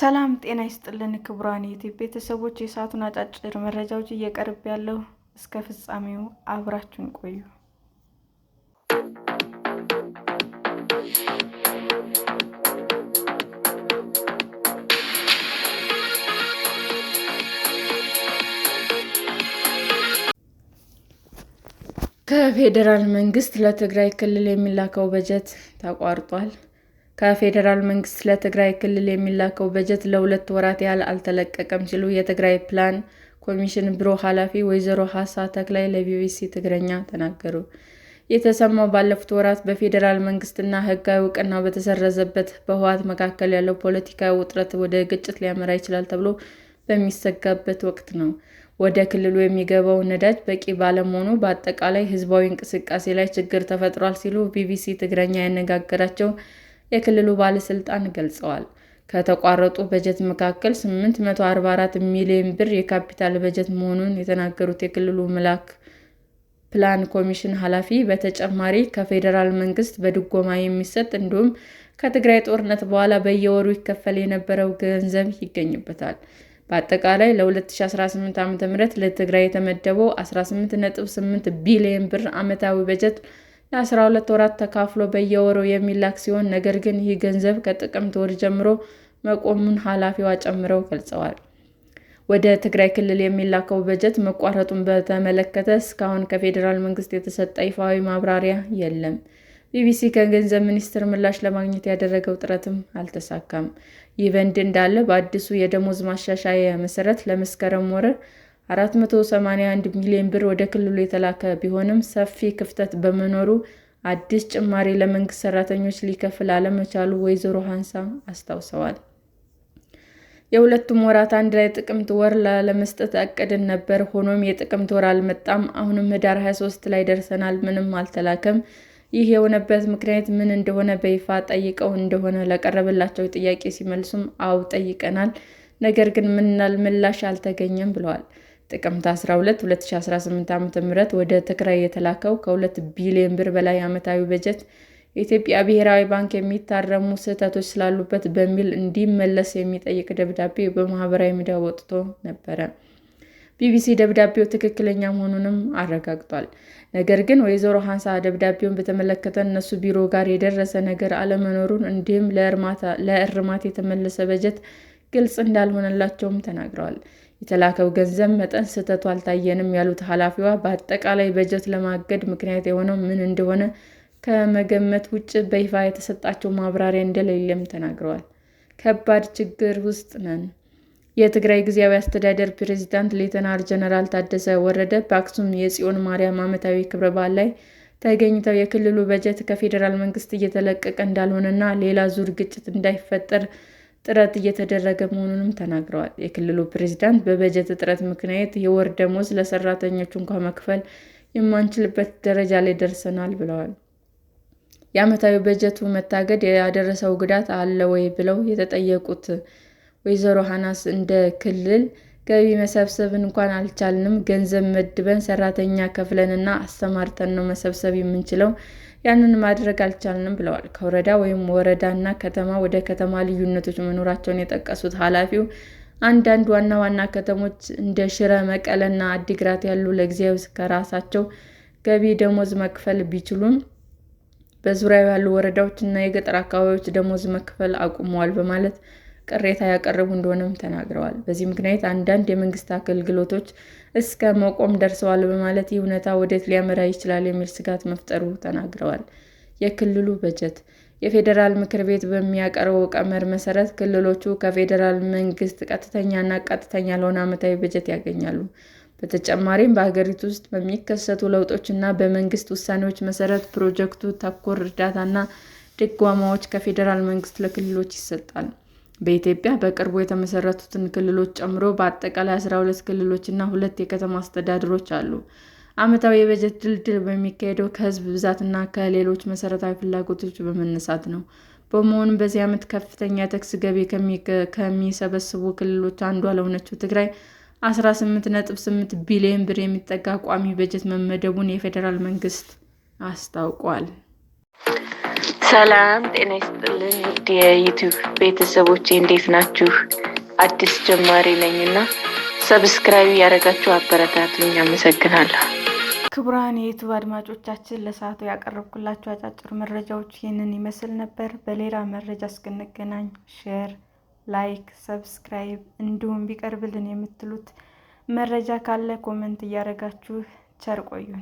ሰላም ጤና ይስጥልን ክቡራን የዩቲዩብ ቤተሰቦች፣ የሰዓቱን አጫጭር መረጃዎች እየቀርብ ያለው እስከ ፍጻሜው አብራችሁን ቆዩ። ከፌዴራል መንግስት ለትግራይ ክልል የሚላከው በጀት ተቋርጧል። ከፌዴራል መንግስት ለትግራይ ክልል የሚላከው በጀት ለ2 ወራት ያህል አልተለቀቀም ሲሉ የትግራይ ፕላን ኮሚሽን ቢሮ ኃላፊ ወይዘሮ ሀሳ ተክላይ ለቢቢሲ ትግረኛ ተናገሩ። የተሰማው ባለፉት ወራት በፌዴራል መንግስትና ህጋዊ እውቅና በተሰረዘበት በህወሓት መካከል ያለው ፖለቲካዊ ውጥረት ወደ ግጭት ሊያመራ ይችላል ተብሎ በሚሰጋበት ወቅት ነው። ወደ ክልሉ የሚገባው ነዳጅ በቂ ባለመሆኑ በአጠቃላይ ህዝባዊ እንቅስቃሴ ላይ ችግር ተፈጥሯል ሲሉ ቢቢሲ ትግረኛ ያነጋገራቸው የክልሉ ባለስልጣን ገልጸዋል። ከተቋረጡ በጀት መካከል 844 ሚሊዮን ብር የካፒታል በጀት መሆኑን የተናገሩት የክልሉ ፕላን ኮሚሽን ኃላፊ በተጨማሪ ከፌዴራል መንግስት በድጎማ የሚሰጥ እንዲሁም ከትግራይ ጦርነት በኋላ በየወሩ ይከፈል የነበረው ገንዘብ ይገኝበታል። በአጠቃላይ ለ2018 ዓ.ም ለትግራይ የተመደበው 18.8 ቢሊዮን ብር ዓመታዊ በጀት ለ12 ወራት ተካፍሎ በየወሩ የሚላክ ሲሆን ነገር ግን ይህ ገንዘብ ከጥቅምት ወር ጀምሮ መቆሙን ኃላፊዋ ጨምረው ገልጸዋል። ወደ ትግራይ ክልል የሚላከው በጀት መቋረጡን በተመለከተ እስካሁን ከፌዴራል መንግስት የተሰጠ ይፋዊ ማብራሪያ የለም። ቢቢሲ ከገንዘብ ሚኒስቴር ምላሽ ለማግኘት ያደረገው ጥረትም አልተሳካም። ይህ በእንዲህ እንዳለ በአዲሱ የደሞዝ ማሻሻያ መሰረት ለመስከረም ወር 481 ሚሊዮን ብር ወደ ክልሉ የተላከ ቢሆንም ሰፊ ክፍተት በመኖሩ አዲስ ጭማሪ ለመንግስት ሰራተኞች ሊከፍል አለመቻሉ ወይዘሮ ሀንሳ አስታውሰዋል። የሁለቱም ወራት አንድ ላይ ጥቅምት ወር ለመስጠት አቅደን ነበር። ሆኖም የጥቅምት ወር አልመጣም። አሁንም ህዳር 23 ላይ ደርሰናል። ምንም አልተላከም። ይህ የሆነበት ምክንያት ምን እንደሆነ በይፋ ጠይቀው እንደሆነ ለቀረበላቸው ጥያቄ ሲመልሱም አዎ ጠይቀናል፣ ነገር ግን ምላሽ አልተገኘም ብለዋል። ጥቅምት 12 2018 ዓ.ም ወደ ትግራይ የተላከው ከ2 ቢሊዮን ብር በላይ ዓመታዊ በጀት የኢትዮጵያ ብሔራዊ ባንክ የሚታረሙ ስህተቶች ስላሉበት በሚል እንዲመለስ የሚጠይቅ ደብዳቤ በማህበራዊ ሚዲያ ወጥቶ ነበረ። ቢቢሲ ደብዳቤው ትክክለኛ መሆኑንም አረጋግጧል። ነገር ግን ወይዘሮ ሀንሳ ደብዳቤውን በተመለከተ እነሱ ቢሮ ጋር የደረሰ ነገር አለመኖሩን እንዲሁም ለእርማት የተመለሰ በጀት ግልጽ እንዳልሆነላቸውም ተናግረዋል። የተላከው ገንዘብ መጠን ስህተቱ አልታየንም ያሉት ኃላፊዋ በአጠቃላይ በጀት ለማገድ ምክንያት የሆነው ምን እንደሆነ ከመገመት ውጭ በይፋ የተሰጣቸው ማብራሪያ እንደሌለም ተናግረዋል። ከባድ ችግር ውስጥ ነን። የትግራይ ጊዜያዊ አስተዳደር ፕሬዝዳንት ሌተናል ጀነራል ታደሰ ወረደ በአክሱም የጽዮን ማርያም ዓመታዊ ክብረ በዓል ላይ ተገኝተው የክልሉ በጀት ከፌዴራል መንግስት እየተለቀቀ እንዳልሆነና ሌላ ዙር ግጭት እንዳይፈጠር ጥረት እየተደረገ መሆኑንም ተናግረዋል። የክልሉ ፕሬዝዳንት በበጀት እጥረት ምክንያት የወር ደመወዝ ለሰራተኞቹ እንኳን መክፈል የማንችልበት ደረጃ ላይ ደርሰናል ብለዋል። የዓመታዊ በጀቱ መታገድ ያደረሰው ጉዳት አለ ወይ ብለው የተጠየቁት ወይዘሮ ሀናስ እንደ ክልል ገቢ መሰብሰብ እንኳን አልቻልንም፣ ገንዘብ መድበን ሰራተኛ ከፍለንና አሰማርተን ነው መሰብሰብ የምንችለው፣ ያንን ማድረግ አልቻልንም ብለዋል። ከወረዳ ወይም ወረዳና ከተማ ወደ ከተማ ልዩነቶች መኖራቸውን የጠቀሱት ኃላፊው አንዳንድ ዋና ዋና ከተሞች እንደ ሽረ፣ መቀለና አዲግራት ያሉ ለጊዜው ከራሳቸው ገቢ ደሞዝ መክፈል ቢችሉም በዙሪያው ያሉ ወረዳዎችና የገጠር አካባቢዎች ደሞዝ መክፈል አቁመዋል በማለት ቅሬታ ያቀረቡ እንደሆነም ተናግረዋል። በዚህ ምክንያት አንዳንድ የመንግስት አገልግሎቶች እስከ መቆም ደርሰዋል በማለት ይህ ሁኔታ ወዴት ሊያመራ ይችላል የሚል ስጋት መፍጠሩ ተናግረዋል። የክልሉ በጀት የፌዴራል ምክር ቤት በሚያቀርበው ቀመር መሰረት ክልሎቹ ከፌዴራል መንግስት ቀጥተኛና ቀጥተኛ ያልሆነ ዓመታዊ በጀት ያገኛሉ። በተጨማሪም በሀገሪቱ ውስጥ በሚከሰቱ ለውጦችና በመንግስት ውሳኔዎች መሰረት ፕሮጀክቱ ተኮር እርዳታና ድጎማዎች ከፌዴራል መንግስት ለክልሎች ይሰጣል። በኢትዮጵያ በቅርቡ የተመሰረቱትን ክልሎች ጨምሮ በአጠቃላይ 12 ክልሎችና 2 የከተማ አስተዳደሮች አሉ። ዓመታዊ የበጀት ድልድል በሚካሄደው ከህዝብ ብዛትና ከሌሎች መሰረታዊ ፍላጎቶች በመነሳት ነው። በመሆኑም በዚህ ዓመት ከፍተኛ የታክስ ገቢ ከሚሰበስቡ ክልሎች አንዷ ለሆነችው ትግራይ 18.8 ቢሊዮን ብር የሚጠጋ ቋሚ በጀት መመደቡን የፌዴራል መንግስት አስታውቋል። ሰላም ጤና ይስጥልን ውድ የዩቲዩብ ቤተሰቦቼ እንዴት ናችሁ? አዲስ ጀማሪ ነኝና ሰብስክራይብ ያደረጋችሁ አበረታቱኝ። አመሰግናለሁ። ክቡራን የዩቱብ አድማጮቻችን ለሰዓቱ ያቀረብኩላችሁ አጫጭር መረጃዎች ይህንን ይመስል ነበር። በሌላ መረጃ እስክንገናኝ ሼር፣ ላይክ፣ ሰብስክራይብ እንዲሁም ቢቀርብልን የምትሉት መረጃ ካለ ኮመንት እያደረጋችሁ ቸር ቆዩን።